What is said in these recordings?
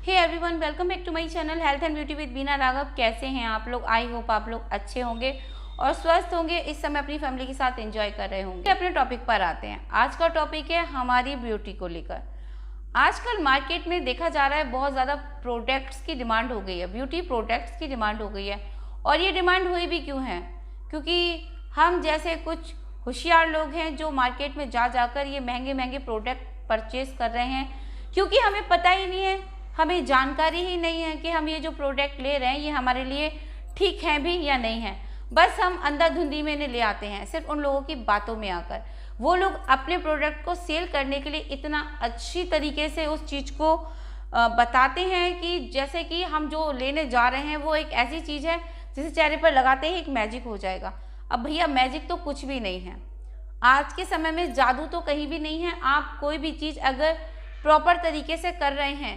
Hey everyone, welcome back to my channel health and beauty with Bina Raghav. कैसे हैं आप लोग? आई होप आप लोग अच्छे होंगे और स्वस्थ होंगे, इस समय अपनी फैमिली के साथ एंजॉय कर रहे होंगे। अपने टॉपिक पर आते हैं। आज का टॉपिक है हमारी ब्यूटी को लेकर। आजकल मार्केट में देखा जा रहा है बहुत ज़्यादा प्रोडक्ट्स की डिमांड हो गई है, ब्यूटी प्रोडक्ट्स की डिमांड हो गई है। और ये डिमांड हुई भी क्यों है? क्योंकि हम जैसे कुछ होशियार लोग हैं जो मार्केट में जाकर ये महंगे महंगे प्रोडक्ट परचेज कर रहे हैं, क्योंकि हमें पता ही नहीं है, हमें जानकारी ही नहीं है कि हम ये जो प्रोडक्ट ले रहे हैं ये हमारे लिए ठीक है भी या नहीं है। बस हम अंधाधुंधी में इन्हें ले आते हैं, सिर्फ उन लोगों की बातों में आकर। वो लोग अपने प्रोडक्ट को सेल करने के लिए इतना अच्छी तरीके से उस चीज़ को बताते हैं कि जैसे कि हम जो लेने जा रहे हैं वो एक ऐसी चीज़ है जिसे चेहरे पर लगाते ही एक मैजिक हो जाएगा। अब भैया, मैजिक तो कुछ भी नहीं है। आज के समय में जादू तो कहीं भी नहीं है। आप कोई भी चीज़ अगर प्रॉपर तरीके से कर रहे हैं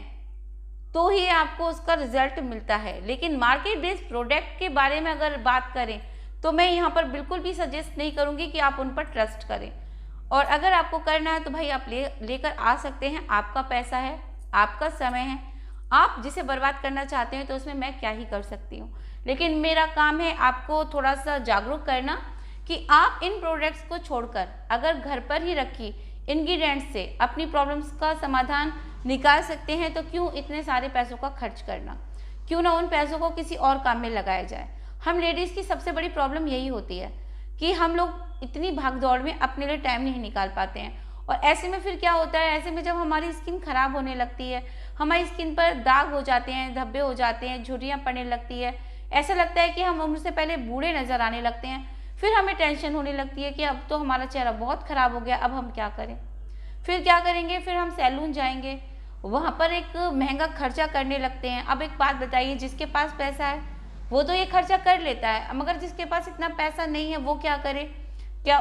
तो ही आपको उसका रिजल्ट मिलता है। लेकिन मार्केट बेस्ड प्रोडक्ट के बारे में अगर बात करें तो मैं यहाँ पर बिल्कुल भी सजेस्ट नहीं करूँगी कि आप उन पर ट्रस्ट करें। और अगर आपको करना है तो भाई आप लेकर आ सकते हैं। आपका पैसा है, आपका समय है, आप जिसे बर्बाद करना चाहते हैं तो उसमें मैं क्या ही कर सकती हूँ। लेकिन मेरा काम है आपको थोड़ा सा जागरूक करना कि आप इन प्रोडक्ट्स को छोड़कर अगर घर पर ही रखी इंग्रेडिएंट्स से अपनी प्रॉब्लम्स का समाधान निकाल सकते हैं तो क्यों इतने सारे पैसों का खर्च करना? क्यों ना उन पैसों को किसी और काम में लगाया जाए। हम लेडीज़ की सबसे बड़ी प्रॉब्लम यही होती है कि हम लोग इतनी भाग दौड़ में अपने लिए टाइम नहीं निकाल पाते हैं। और ऐसे में फिर क्या होता है, ऐसे में जब हमारी स्किन खराब होने लगती है, हमारी स्किन पर दाग हो जाते हैं, धब्बे हो जाते हैं, झुर्रियाँ पड़ने लगती है, ऐसा लगता है कि हम उम्र से पहले बूढ़े नज़र आने लगते हैं। फिर हमें टेंशन होने लगती है कि अब तो हमारा चेहरा बहुत ख़राब हो गया, अब हम क्या करें? फिर क्या करेंगे? फिर हम सैलून जाएंगे, वहाँ पर एक महंगा खर्चा करने लगते हैं। अब एक बात बताइए, जिसके पास पैसा है वो तो ये खर्चा कर लेता है, मगर जिसके पास इतना पैसा नहीं है वो क्या करे? क्या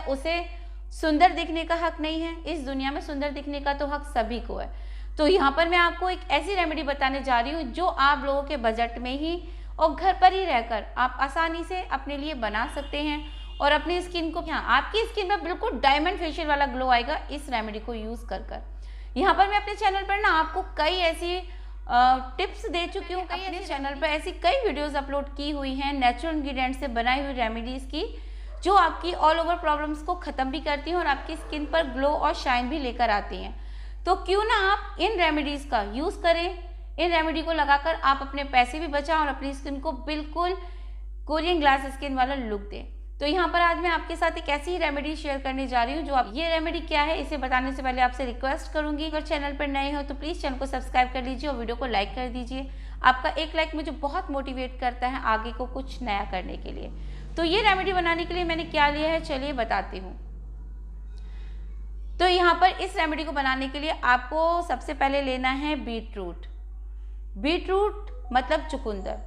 उसे सुंदर दिखने का हक नहीं है? इस दुनिया में सुंदर दिखने का तो हक सभी को है। तो यहाँ पर मैं आपको एक ऐसी रेमेडी बताने जा रही हूँ जो आप लोगों के बजट में ही और घर पर ही रहकर आप आसानी से अपने लिए बना सकते हैं और अपनी स्किन को, हाँ, आपकी स्किन में बिल्कुल डायमंड फेशियल वाला ग्लो आएगा इस रेमेडी को यूज़ कर। यहाँ पर मैं अपने चैनल पर ना आपको कई ऐसी टिप्स दे चुकी हूँ। अपने चैनल पर ऐसी कई वीडियोस अपलोड की हुई हैं नेचुरल इंग्रेडिएंट्स से बनाई हुई रेमेडीज़ की, जो आपकी ऑल ओवर प्रॉब्लम्स को ख़त्म भी करती हैं और आपकी स्किन पर ग्लो और शाइन भी लेकर आती हैं। तो क्यों ना आप इन रेमेडीज़ का यूज़ करें। इन रेमेडी को लगाकर आप अपने पैसे भी बचाएं और अपनी स्किन को बिल्कुल कोरियन ग्लास स्किन वाला लुक दें। तो यहाँ पर आज मैं आपके साथ एक ऐसी ही रेमेडी शेयर करने जा रही हूँ जो आप, ये रेमेडी क्या है इसे बताने से पहले आपसे रिक्वेस्ट करूँगी, अगर चैनल पर नए हो तो प्लीज़ चैनल को सब्सक्राइब कर लीजिए और वीडियो को लाइक कर दीजिए। आपका एक लाइक मुझे बहुत मोटिवेट करता है आगे को कुछ नया करने के लिए। तो ये रेमेडी बनाने के लिए मैंने क्या लिया है चलिए बताती हूँ। तो यहाँ पर इस रेमेडी को बनाने के लिए आपको सबसे पहले लेना है बीटरूट। बीटरूट मतलब चुकंदर।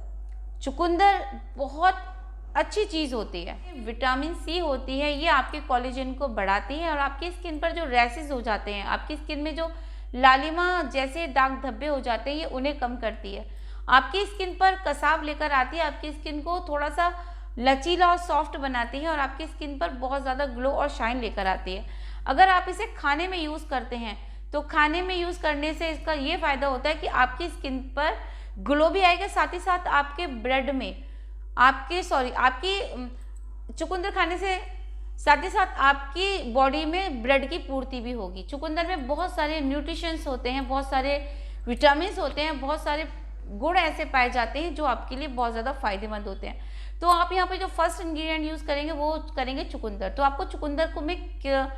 चुकंदर बहुत अच्छी चीज़ होती है, विटामिन सी होती है, ये आपके कोलेजन को बढ़ाती है और आपकी स्किन पर जो रैशेस हो जाते हैं, आपकी स्किन में जो लालिमा जैसे दाग धब्बे हो जाते हैं, ये उन्हें कम करती है। आपकी स्किन पर कसाव लेकर आती है, आपकी स्किन को थोड़ा सा लचीला और सॉफ्ट बनाती है और आपकी स्किन पर बहुत ज़्यादा ग्लो और शाइन लेकर आती है। अगर आप इसे खाने में यूज़ करते हैं तो खाने में यूज़ करने से इसका ये फ़ायदा होता है कि आपकी स्किन पर ग्लो भी आएगा, साथ ही साथ आपके ब्लड में आपकी चुकंदर खाने से साथ ही साथ आपकी बॉडी में ब्लड की पूर्ति भी होगी। चुकंदर में बहुत सारे न्यूट्रिशंस होते हैं, बहुत सारे विटामिन्स होते हैं, बहुत सारे गुण ऐसे पाए जाते हैं जो आपके लिए बहुत ज़्यादा फायदेमंद होते हैं। तो आप यहाँ पे जो फर्स्ट इंग्रेडिएंट यूज़ करेंगे वो करेंगे चुकंदर। तो आपको चुकंदर को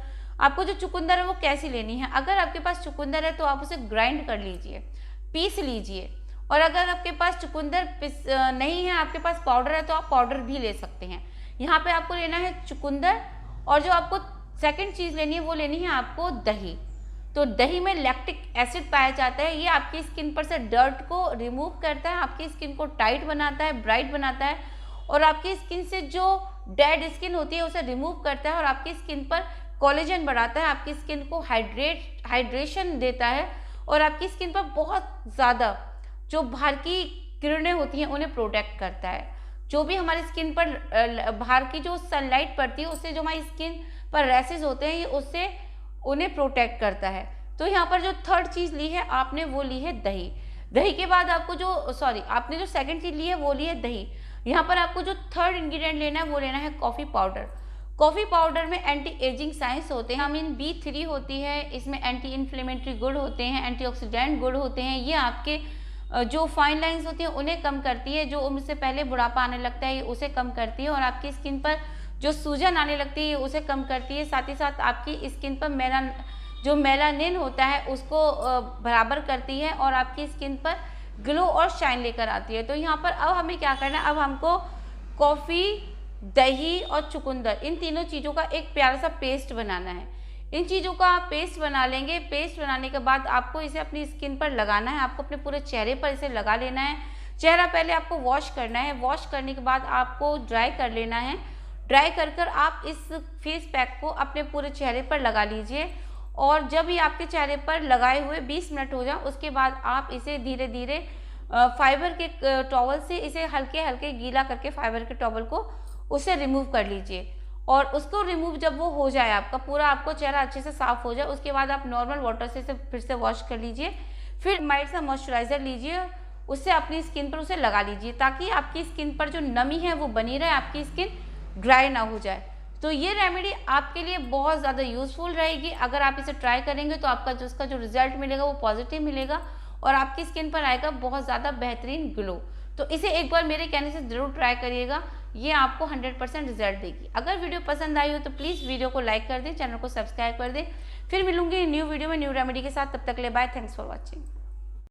आपको जो चुकंदर है वो कैसी लेनी है? अगर आपके पास चुकंदर है तो आप उसे ग्राइंड कर लीजिए, पीस लीजिए। और अगर आपके पास चुकंदर नहीं है, आपके पास पाउडर है, तो आप पाउडर भी ले सकते हैं। यहाँ पे आपको लेना है चुकंदर और जो आपको सेकंड चीज़ लेनी है वो लेनी है आपको दही। तो दही में लैक्टिक एसिड पाया जाता है, ये आपकी स्किन पर से डर्ट को रिमूव करता है, आपकी स्किन को टाइट बनाता है, ब्राइट बनाता है और आपकी स्किन से जो डेड स्किन होती है उसे रिमूव करता है और आपकी स्किन पर कोलेजन बढ़ाता है, आपकी स्किन को हाइड्रेशन देता है और आपकी स्किन पर बहुत ज़्यादा जो बाहर की किरणें होती हैं उन्हें प्रोटेक्ट करता है। जो भी हमारी स्किन पर बाहर की जो सनलाइट पड़ती है उससे जो हमारी स्किन पर रैशेज होते हैं ये उससे उन्हें प्रोटेक्ट करता है। तो यहाँ पर जो थर्ड चीज़ ली है आपने वो ली है दही। दही के बाद आपको जो आपने जो सेकंड चीज़ ली है वो ली है दही। यहाँ पर आपको जो थर्ड इंग्रेडिएंट लेना है वो लेना है कॉफ़ी पाउडर। कॉफ़ी पाउडर में एंटी एजिंग साइंस होते हैं, विटामिन B3 होती है, इसमें एंटी इन्फ्लेमेटरी गुण होते हैं, एंटीऑक्सीडेंट गुण होते हैं। ये आपके जो फाइन लाइंस होती हैं उन्हें कम करती है, जो उम्र से पहले बुढ़ापा आने लगता है उसे कम करती है, और आपकी स्किन पर जो सूजन आने लगती है उसे कम करती है। साथ ही साथ आपकी स्किन पर जो मेलानिन होता है उसको बराबर करती है और आपकी स्किन पर ग्लो और शाइन लेकर आती है। तो यहाँ पर अब हमें क्या करना है, अब हमको कॉफ़ी, दही और चुकंदर, इन तीनों चीज़ों का एक प्यारा सा पेस्ट बनाना है। इन चीज़ों का आप पेस्ट बना लेंगे। पेस्ट बनाने के बाद आपको इसे अपनी स्किन पर लगाना है, आपको अपने पूरे चेहरे पर इसे लगा लेना है। चेहरा पहले आपको वॉश करना है, वॉश करने के बाद आपको ड्राई कर लेना है। ड्राई कर आप इस फेस पैक को अपने पूरे चेहरे पर लगा लीजिए, और जब ये आपके चेहरे पर लगाए हुए 20 मिनट हो जाए उसके बाद आप इसे धीरे धीरे फाइबर के टॉवल से इसे हल्के हल्के गीला करके फाइबर के टॉवल को उसे रिमूव कर लीजिए। और उसको रिमूव जब वो हो जाए आपका पूरा, आपको चेहरा अच्छे से साफ हो जाए, उसके बाद आप नॉर्मल वाटर से इसे फिर से वॉश कर लीजिए। फिर माइल्ड सा मॉइस्चराइज़र लीजिए, उससे अपनी स्किन पर उसे लगा लीजिए, ताकि आपकी स्किन पर जो नमी है वो बनी रहे, आपकी स्किन ड्राई ना हो जाए। तो ये रेमेडी आपके लिए बहुत ज़्यादा यूज़फुल रहेगी। अगर आप इसे ट्राई करेंगे तो आपका उसका जो रिजल्ट मिलेगा वो पॉजिटिव मिलेगा, और आपकी स्किन पर आएगा बहुत ज़्यादा बेहतरीन ग्लो। तो इसे एक बार मेरे कहने से ज़रूर ट्राई करिएगा, ये आपको 100% रिजल्ट देगी। अगर वीडियो पसंद आई हो तो प्लीज़ वीडियो को लाइक कर दें, चैनल को सब्सक्राइब कर दें। फिर मिलूंगी न्यू वीडियो में न्यू रेमेडी के साथ, तब तक के लिए बाय, थैंक्स फॉर वॉचिंग।